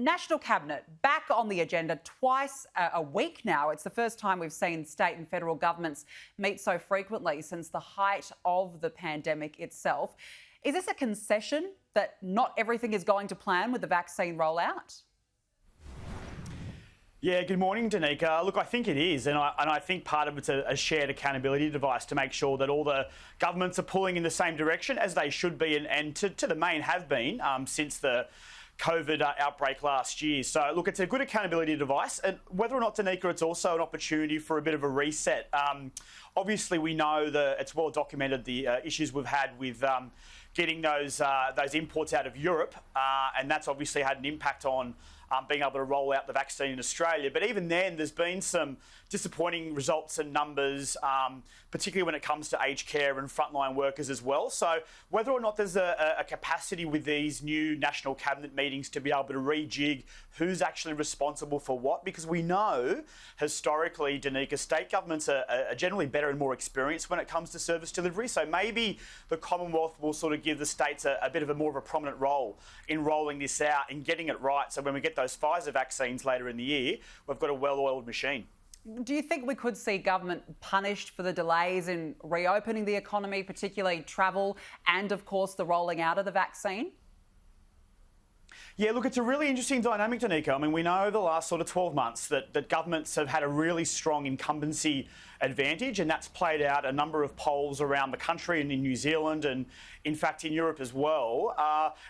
National Cabinet back on the agenda twice a week now. It's the first time we've seen state and federal governments meet so frequently since the height of the pandemic itself. Is this a concession that not everything is going to plan with the vaccine rollout? Yeah, good morning, Danica. Look, I think it is, and I think part of it's a shared accountability device to make sure that all the governments are pulling in the same direction as they should be, and to the main have been since the COVID outbreak last year. So, look, it's a good accountability device, and whether or not, Danica, it's also an opportunity for a bit of a reset. Obviously, we know that it's well documented the issues we've had with getting those imports out of Europe, and that's obviously had an impact on being able to roll out the vaccine in Australia. But even then, there's been some disappointing results and numbers, particularly when it comes to aged care and frontline workers as well. So whether or not there's a capacity with these new national cabinet meetings to be able to rejig who's actually responsible for what, because we know historically, Danica, state governments are generally better and more experienced when it comes to service delivery. So maybe the Commonwealth will sort of give the states a bit of a more of a prominent role in rolling this out and getting it right. So when we get those Pfizer vaccines later in the year, we've got a well-oiled machine. Do you think we could see government punished for the delays in reopening the economy, particularly travel and, of course, the rolling out of the vaccine? Yeah, look, it's a really interesting dynamic, Danica. I mean, we know the last sort of 12 months that governments have had a really strong incumbency advantage, and that's played out a number of polls around the country and in New Zealand and, in fact, in Europe as well.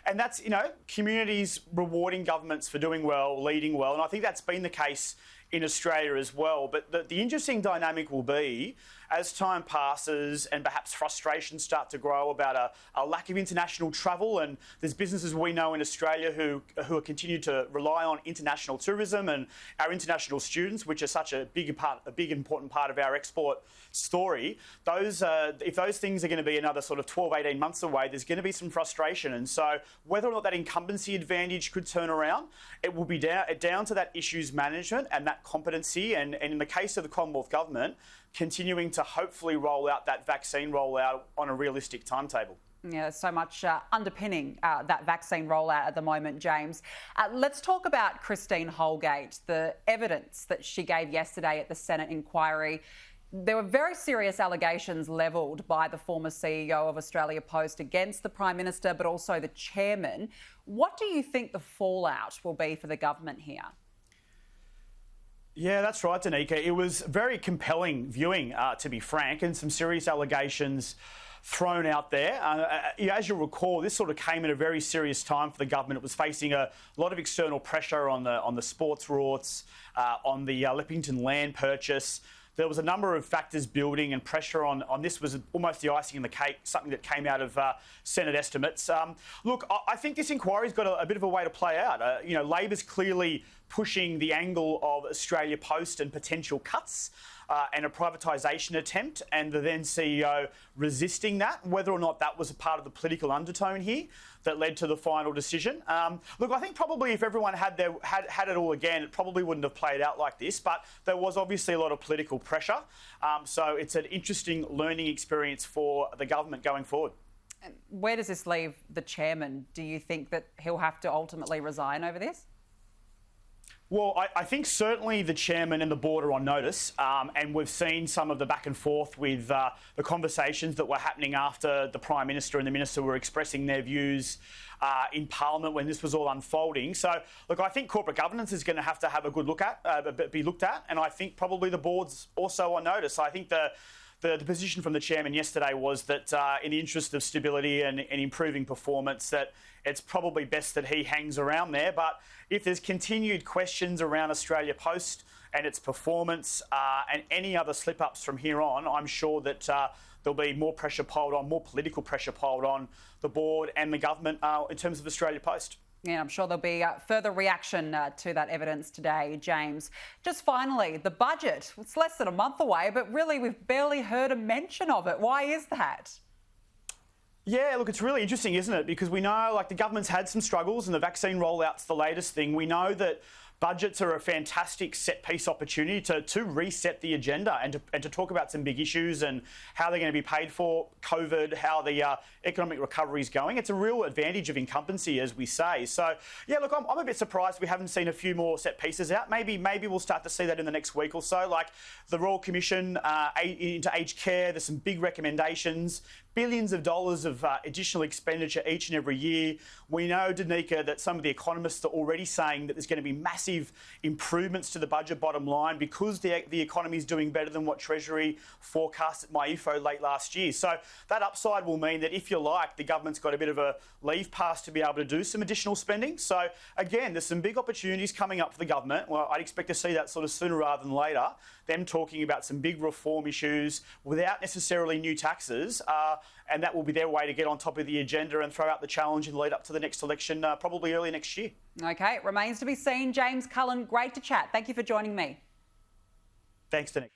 And that's, communities rewarding governments for doing well, leading well, and I think that's been the case in Australia as well. But the interesting dynamic will be, as time passes and perhaps frustrations start to grow about a lack of international travel, and there's businesses we know in Australia who are continued to rely on international tourism and our international students, which are such a big important part of our export story. If those things are going to be another sort of 12, 18 months away, there's going to be some frustration. And so whether or not that incumbency advantage could turn around, it will be down to that issues management and that competency, and in the case of the Commonwealth Government, continuing to hopefully roll out that vaccine rollout on a realistic timetable. Yeah, there's so much underpinning that vaccine rollout at the moment, James. Let's talk about Christine Holgate, the evidence that she gave yesterday at the Senate inquiry. There were very serious allegations levelled by the former CEO of Australia Post against the Prime Minister, but also the chairman. What do you think the fallout will be for the government here? Yeah, that's right, Danica. It was very compelling viewing, to be frank, and some serious allegations thrown out there. As you'll recall, this sort of came at a very serious time for the government. It was facing a lot of external pressure on the sports rorts, on the Leppington land purchase. There was a number of factors building, and pressure on this was almost the icing in the cake, something that came out of Senate estimates. Look, I think this inquiry's got a bit of a way to play out. Labor's clearly pushing the angle of Australia Post and potential cuts and a privatisation attempt, and the then CEO resisting that, whether or not that was a part of the political undertone here that led to the final decision. Look, I think probably if everyone had it all again, it probably wouldn't have played out like this, but there was obviously a lot of political pressure. So it's an interesting learning experience for the government going forward. Where does this leave the chairman? Do you think that he'll have to ultimately resign over this? Well, I think certainly the chairman and the board are on notice, and we've seen some of the back and forth with the conversations that were happening after the Prime Minister and the Minister were expressing their views in Parliament when this was all unfolding. So, look, I think corporate governance is going to have a good look at, be looked at, and I think probably the board's also on notice. I think the position from the chairman yesterday was that in the interest of stability and improving performance, that it's probably best that he hangs around there. But if there's continued questions around Australia Post and its performance and any other slip-ups from here on, I'm sure that there'll be more pressure piled on, more political pressure piled on the board and the government in terms of Australia Post. Yeah, I'm sure there'll be further reaction to that evidence today, James. Just finally, the budget. It's less than a month away, but really we've barely heard a mention of it. Why is that? Yeah, look, it's really interesting, isn't it? Because we know, like, the government's had some struggles and the vaccine rollout's the latest thing. We know that budgets are a fantastic set-piece opportunity to reset the agenda and to talk about some big issues and how they're going to be paid for, COVID, how the economic recovery is going. It's a real advantage of incumbency, as we say. So, yeah, look, I'm a bit surprised we haven't seen a few more set pieces out. Maybe we'll start to see that in the next week or so. Like the Royal Commission into aged care, there's some big recommendations, billions of dollars of additional expenditure each and every year. We know, Danica, that some of the economists are already saying that there's going to be massive improvements to the budget bottom line because the economy is doing better than what Treasury forecast at MyInfo late last year. So that upside will mean that, if you like, the government's got a bit of a leave pass to be able to do some additional spending. So again, there's some big opportunities coming up for the government. Well, I'd expect to see that sort of sooner rather than later, them talking about some big reform issues without necessarily new taxes. And that will be their way to get on top of the agenda and throw out the challenge in the lead up to the next election, probably early next year. OK, it remains to be seen. James Cullen, great to chat. Thank you for joining me. Thanks, Danica.